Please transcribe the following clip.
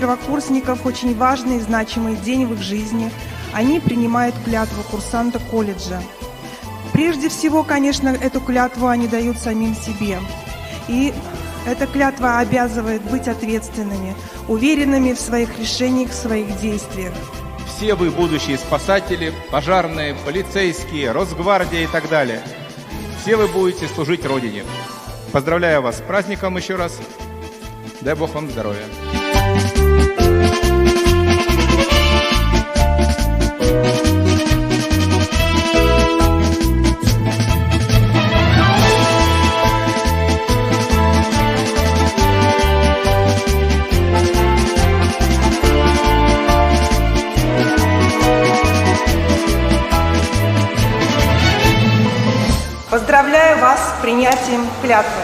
первокурсников очень важный и значимый день в их жизни. Они принимают клятву курсанта колледжа. Прежде всего, конечно, эту клятву они дают самим себе. И эта клятва обязывает быть ответственными, уверенными в своих решениях, в своих действиях. Все вы будущие спасатели, пожарные, полицейские, Росгвардия и так далее. Все вы будете служить Родине. Поздравляю вас с праздником еще раз. Дай Бог вам здоровья. Поздравляю вас с принятием клятвы.